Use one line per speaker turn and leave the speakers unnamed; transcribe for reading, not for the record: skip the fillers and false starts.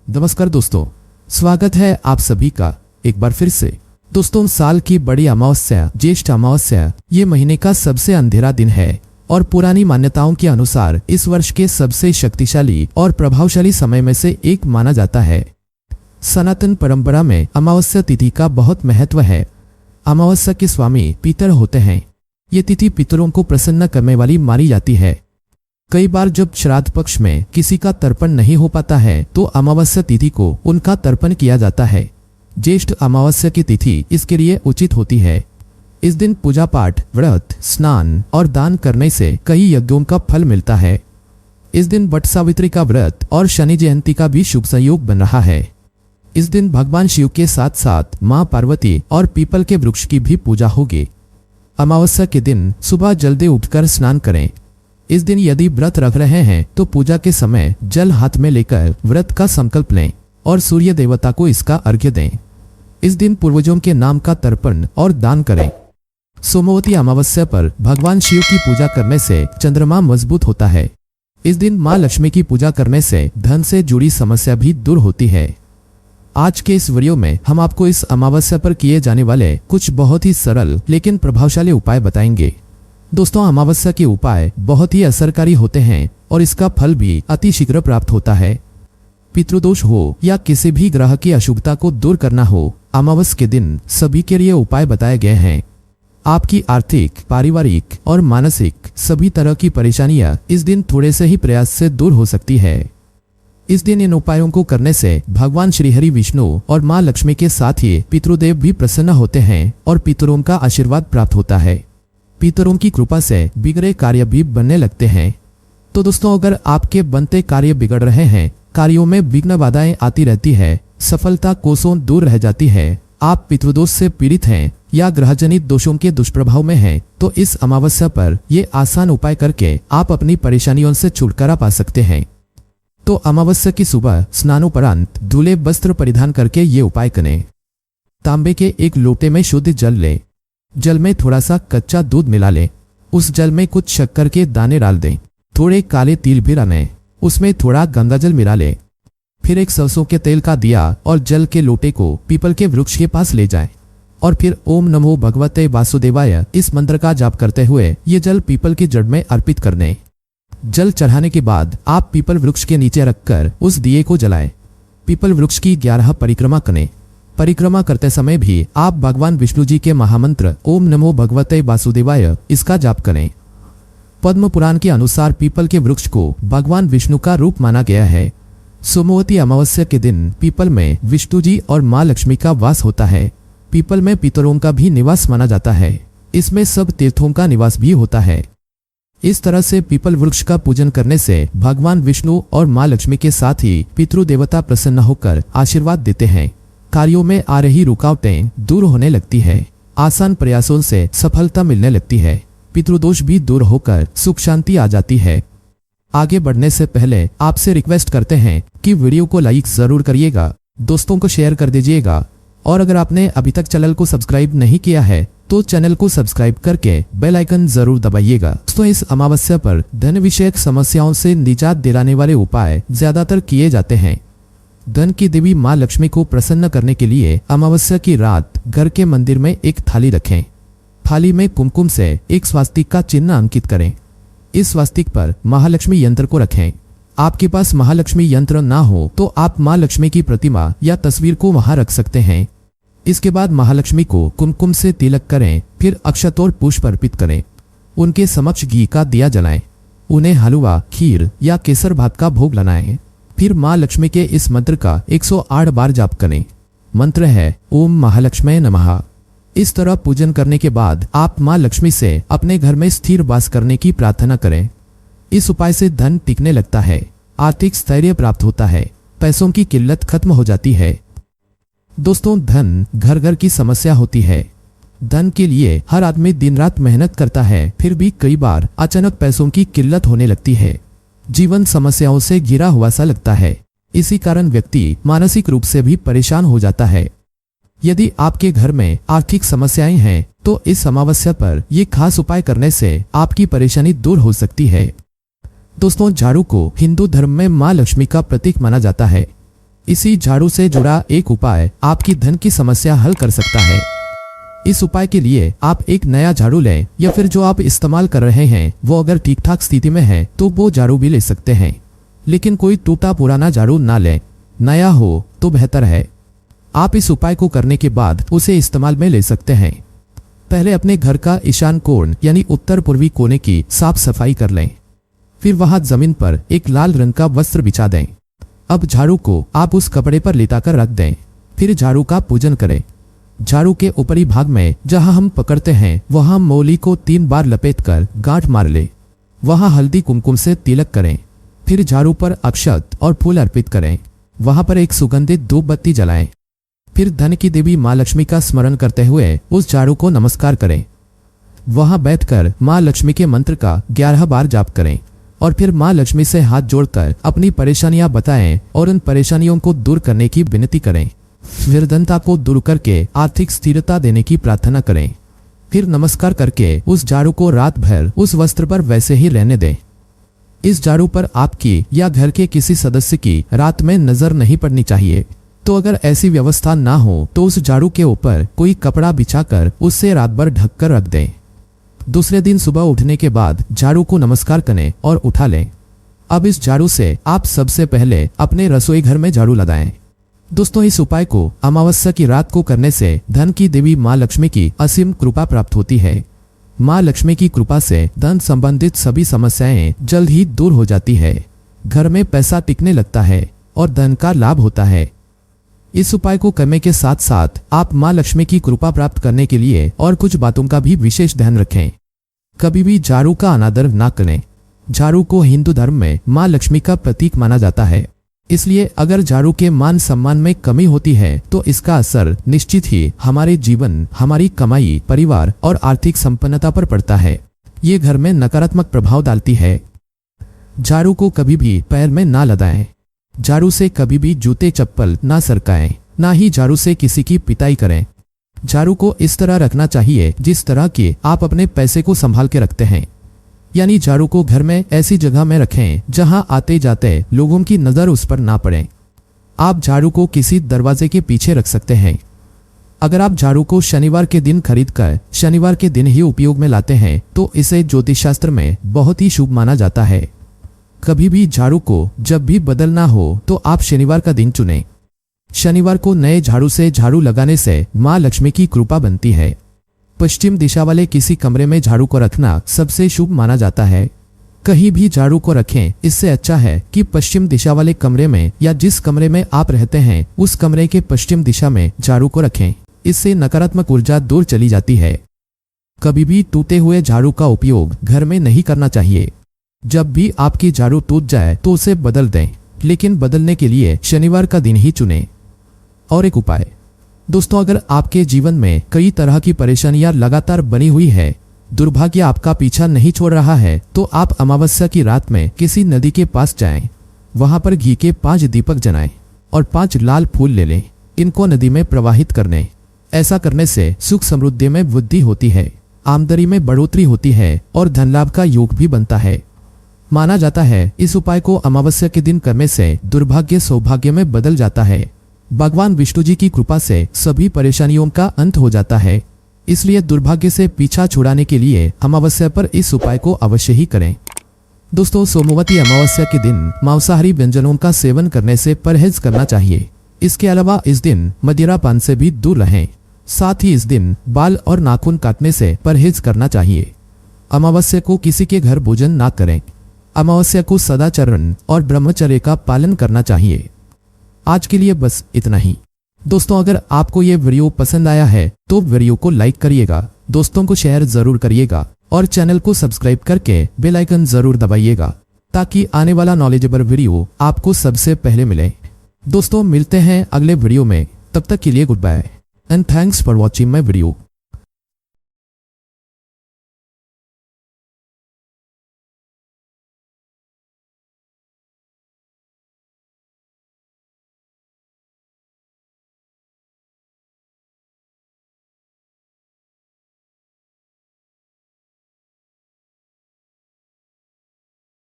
नमस्कार दोस्तों, स्वागत है आप सभी का एक बार फिर से। दोस्तों, साल की बड़ी अमावस्या ज्येष्ठ अमावस्या ये महीने का सबसे अंधेरा दिन है और पुरानी मान्यताओं के अनुसार इस वर्ष के सबसे शक्तिशाली और प्रभावशाली समय में से एक माना जाता है। सनातन परंपरा में अमावस्या तिथि का बहुत महत्व है। अमावस्या के स्वामी पितर होते हैं। ये तिथि पितरों को प्रसन्न करने वाली मानी जाती है। कई बार जब श्राद्ध पक्ष में किसी का तर्पण नहीं हो पाता है तो अमावस्या तिथि को उनका तर्पण किया जाता है। ज्येष्ठ अमावस्या की तिथि इसके लिए उचित होती है। इस दिन पूजा पाठ, व्रत, स्नान और दान करने से कई यज्ञों का फल मिलता है। इस दिन वट सावित्री का व्रत और शनि जयंती का भी शुभ संयोग बन रहा है। इस दिन भगवान शिव के साथ साथ मां पार्वती और पीपल के वृक्ष की भी पूजा होगी। अमावस्या के दिन सुबह जल्दी उठकर स्नान करें। इस दिन यदि व्रत रख रहे हैं तो पूजा के समय जल हाथ में लेकर व्रत का संकल्प लें और सूर्य देवता को इसका अर्घ्य दें। इस दिन पूर्वजों के नाम का तर्पण और दान करें। सोमवती अमावस्या पर भगवान शिव की पूजा करने से चंद्रमा मजबूत होता है। इस दिन मां लक्ष्मी की पूजा करने से धन से जुड़ी समस्या भी दूर होती है। आज के इस वीडियो में हम आपको इस अमावस्या पर किए जाने वाले कुछ बहुत ही सरल लेकिन प्रभावशाली उपाय बताएंगे। दोस्तों, अमावस्या के उपाय बहुत ही असरकारी होते हैं और इसका फल भी अति शीघ्र प्राप्त होता है। पितृदोष हो या किसी भी ग्रह की अशुभता को दूर करना हो, अमावस्या के दिन सभी के लिए उपाय बताए गए हैं। आपकी आर्थिक, पारिवारिक और मानसिक सभी तरह की परेशानियां इस दिन थोड़े से ही प्रयास से दूर हो सकती है। इस दिन इन उपायों को करने से भगवान श्रीहरि विष्णु और मां लक्ष्मी के साथ ही पितृदेव भी प्रसन्न होते हैं और पितरों का आशीर्वाद प्राप्त होता है। पितरों की कृपा से बिगड़े कार्य भी बनने लगते हैं। तो दोस्तों, अगर आपके बनते कार्य बिगड़ रहे हैं, कार्यों में विघ्न बाधाएं आती रहती है, सफलता कोसों दूर रह जाती है, आप पितृदोष से पीड़ित हैं या ग्रहजनित दोषों के दुष्प्रभाव में हैं, तो इस अमावस्या पर ये आसान उपाय करके आप अपनी परेशानियों से छुटकारा पा सकते हैं। तो अमावस्या की सुबह स्नानोपरांत धुले वस्त्र परिधान करके ये उपाय करें। तांबे के एक लोटे में शुद्ध जल लें। जल में थोड़ा सा कच्चा दूध मिला लें। उस जल में कुछ शक्कर के दाने डाल दें। थोड़े काले तिल भी डालें। उसमें थोड़ा गंगा जल मिला लें। फिर एक सरसों के तेल का दिया और जल के लोटे को पीपल के वृक्ष के पास ले जाएं और फिर ओम नमो भगवते वासुदेवाय इस मंत्र का जाप करते हुए ये जल पीपल की जड़ में अर्पित कर दें। जल चढ़ाने के बाद आप पीपल वृक्ष के नीचे रखकर उस दिए को जलाएं। पीपल वृक्ष की 11 परिक्रमा करें। परिक्रमा करते समय भी आप भगवान विष्णु जी के महामंत्र ओम नमो भगवते वासुदेवाय इसका जाप करें। पद्म पुराण के अनुसार पीपल के वृक्ष को भगवान विष्णु का रूप माना गया है। सोमवती अमावस्या के दिन पीपल में विष्णु जी और मां लक्ष्मी का वास होता है। पीपल में पितरों का भी निवास माना जाता है। इसमें सब तीर्थों का निवास भी होता है। इस तरह से पीपल वृक्ष का पूजन करने से भगवान विष्णु और मां लक्ष्मी के साथ ही पितृदेवता प्रसन्न होकर आशीर्वाद देते हैं। कार्यों में आ रही रुकावटें दूर होने लगती है। आसान प्रयासों से सफलता मिलने लगती है। पितृदोष भी दूर होकर सुख शांति आ जाती है। आगे बढ़ने से पहले आपसे रिक्वेस्ट करते हैं कि वीडियो को लाइक जरूर करिएगा, दोस्तों को शेयर कर दीजिएगा और अगर आपने अभी तक चैनल को सब्सक्राइब नहीं किया है तो चैनल को सब्सक्राइब करके बेल आइकन जरूर दबाइएगा। दोस्तों, इस अमावस्या पर धन विषयक समस्याओं से निजात दिलाने वाले उपाय ज्यादातर किए जाते हैं। धन की देवी मां लक्ष्मी को प्रसन्न करने के लिए अमावस्या की रात घर के मंदिर में एक थाली रखें। थाली में कुमकुम से एक स्वास्तिक का चिन्ह अंकित करें। इस स्वास्तिक पर महालक्ष्मी यंत्र को रखें। आपके पास महालक्ष्मी यंत्र ना हो तो आप मां लक्ष्मी की प्रतिमा या तस्वीर को वहां रख सकते हैं। इसके बाद महालक्ष्मी को कुमकुम से तिलक करें। फिर अक्षत और पुष्प अर्पित करें। उनके समक्ष घी का दिया जलाएं। उन्हें हलवा, खीर या केसर भात का भोग लगाएं। फिर मां लक्ष्मी के इस मंत्र का 108 बार जाप करें। मंत्र है ओम महालक्ष्मी नमः। इस तरह पूजन करने के बाद आप मां लक्ष्मी से अपने घर में स्थिर वास करने की प्रार्थना करें। इस उपाय से धन टिकने लगता है, आर्थिक स्थैर्य प्राप्त होता है, पैसों की किल्लत खत्म हो जाती है। दोस्तों, धन घर घर की समस्या होती है। धन के लिए हर आदमी दिन रात मेहनत करता है, फिर भी कई बार अचानक पैसों की किल्लत होने लगती है। जीवन समस्याओं से घिरा हुआ सा लगता है। इसी कारण व्यक्ति मानसिक रूप से भी परेशान हो जाता है। यदि आपके घर में आर्थिक समस्याएं हैं तो इस अमावस्या पर ये खास उपाय करने से आपकी परेशानी दूर हो सकती है। दोस्तों, झाड़ू को हिंदू धर्म में मां लक्ष्मी का प्रतीक माना जाता है। इसी झाड़ू से जुड़ा एक उपाय आपकी धन की समस्या हल कर सकता है। इस उपाय के लिए आप एक नया झाड़ू लें या फिर जो आप इस्तेमाल कर रहे हैं वो अगर ठीक ठाक स्थिति में है तो वो झाड़ू भी ले सकते हैं, लेकिन कोई टूटा पुराना झाड़ू ना लें, नया हो तो बेहतर है। आप इस उपाय को करने के बाद उसे इस्तेमाल में ले सकते हैं। पहले अपने घर का ईशान कोण यानी उत्तर पूर्वी कोने की साफ सफाई कर लें। फिर वहां जमीन पर एक लाल रंग का वस्त्र बिछा दें। अब झाड़ू को आप उस कपड़े पर लिटाकर रख दें। फिर झाड़ू का पूजन करें। झाड़ू के ऊपरी भाग में जहां हम पकड़ते हैं वहां मौली को 3 बार लपेटकर गांठ मार ले। वहां हल्दी कुमकुम से तिलक करें। फिर झाड़ू पर अक्षत और फूल अर्पित करें। वहां पर एक सुगंधित धूप बत्ती जलाएं। फिर धन की देवी माँ लक्ष्मी का स्मरण करते हुए उस झाड़ू को नमस्कार करें। वहां बैठकर माँ लक्ष्मी के मंत्र का 11 बार जाप करें और फिर माँ लक्ष्मी से हाथ जोड़कर अपनी परेशानियां बताएं और उन परेशानियों को दूर करने की विनती करें। निर्धनता को दूर करके आर्थिक स्थिरता देने की प्रार्थना करें। फिर नमस्कार करके उस झाड़ू को रात भर उस वस्त्र पर वैसे ही रहने दें। इस झाड़ू पर आपकी या घर के किसी सदस्य की रात में नजर नहीं पड़नी चाहिए, तो अगर ऐसी व्यवस्था ना हो तो उस झाड़ू के ऊपर कोई कपड़ा बिछाकर उससे रात भर ढककर रख दें। दूसरे दिन सुबह उठने के बाद झाड़ू को नमस्कार करें और उठा लें। अब इस झाड़ू से आप सबसे पहले अपने रसोई घर में झाड़ू लगाएं। दोस्तों, इस उपाय को अमावस्या की रात को करने से धन की देवी माँ लक्ष्मी की असीम कृपा प्राप्त होती है। माँ लक्ष्मी की कृपा से धन संबंधित सभी समस्याएं जल्द ही दूर हो जाती है। घर में पैसा टिकने लगता है और धन का लाभ होता है। इस उपाय को करने के साथ साथ आप माँ लक्ष्मी की कृपा प्राप्त करने के लिए और कुछ बातों का भी विशेष ध्यान रखें। कभी भी झाड़ू का अनादर ना करें। झाड़ू को हिंदू धर्म में माँ लक्ष्मी का प्रतीक माना जाता है, इसलिए अगर झाड़ू के मान सम्मान में कमी होती है तो इसका असर निश्चित ही हमारे जीवन, हमारी कमाई, परिवार और आर्थिक संपन्नता पर पड़ता है। ये घर में नकारात्मक प्रभाव डालती है। झाड़ू को कभी भी पैर में ना लगाएं। झाड़ू से कभी भी जूते चप्पल ना सरकाएं, ना ही झाड़ू से किसी की पिटाई करें। झाड़ू को इस तरह रखना चाहिए जिस तरह की आप अपने पैसे को संभाल के रखते हैं, यानी झाड़ू को घर में ऐसी जगह में रखें जहां आते जाते लोगों की नजर उस पर ना पड़े। आप झाड़ू को किसी दरवाजे के पीछे रख सकते हैं। अगर आप झाड़ू को शनिवार के दिन खरीदकर शनिवार के दिन ही उपयोग में लाते हैं तो इसे ज्योतिष शास्त्र में बहुत ही शुभ माना जाता है। कभी भी झाड़ू को जब भी बदलना हो तो आप शनिवार का दिन चुनें। शनिवार को नए झाड़ू से झाड़ू लगाने से माँ लक्ष्मी की कृपा बनती है। पश्चिम दिशा वाले किसी कमरे में झाड़ू को रखना सबसे शुभ माना जाता है। कहीं भी झाड़ू को रखें, इससे अच्छा है कि पश्चिम दिशा वाले कमरे में या जिस कमरे में आप रहते हैं उस कमरे के पश्चिम दिशा में झाड़ू को रखें। इससे नकारात्मक ऊर्जा दूर चली जाती है। कभी भी टूटे हुए झाड़ू का उपयोग घर में नहीं करना चाहिए। जब भी आपकी झाड़ू टूट जाए तो उसे बदल दें, लेकिन बदलने के लिए शनिवार का दिन ही चुनें। और एक उपाय दोस्तों, अगर आपके जीवन में कई तरह की परेशानियां लगातार बनी हुई है, दुर्भाग्य आपका पीछा नहीं छोड़ रहा है, तो आप अमावस्या की रात में किसी नदी के पास जाएं। वहां पर घी के 5 दीपक जलाएं और 5 लाल फूल ले लें। इनको नदी में प्रवाहित करने। ऐसा करने से सुख समृद्धि में वृद्धि होती है, आमदनी में बढ़ोतरी होती है और धन लाभ का योग भी बनता है। माना जाता है इस उपाय को अमावस्या के दिन करने से दुर्भाग्य सौभाग्य में बदल जाता है। भगवान विष्णु जी की कृपा से सभी परेशानियों का अंत हो जाता है। इसलिए दुर्भाग्य से पीछा छुड़ाने के लिए अमावस्या पर इस उपाय को अवश्य ही करें। दोस्तों, सोमवती अमावस्या के दिन मांसाहारी व्यंजनों का सेवन करने से परहेज करना चाहिए। इसके अलावा इस दिन मदिरा पान से भी दूर रहें। साथ ही इस दिन बाल और नाखून काटने से परहेज करना चाहिए। अमावस्या को किसी के घर भोजन ना करें। अमावस्या को सदाचरण और ब्रह्मचर्य का पालन करना चाहिए। आज के लिए बस इतना ही। दोस्तों, अगर आपको ये वीडियो पसंद आया है तो वीडियो को लाइक करिएगा, दोस्तों को शेयर जरूर करिएगा और चैनल को सब्सक्राइब करके बेल आइकन जरूर दबाइएगा ताकि आने वाला नॉलेजेबल वीडियो आपको सबसे पहले मिले। दोस्तों, मिलते हैं अगले वीडियो में। तब तक के लिए good bye and thanks for watching my video.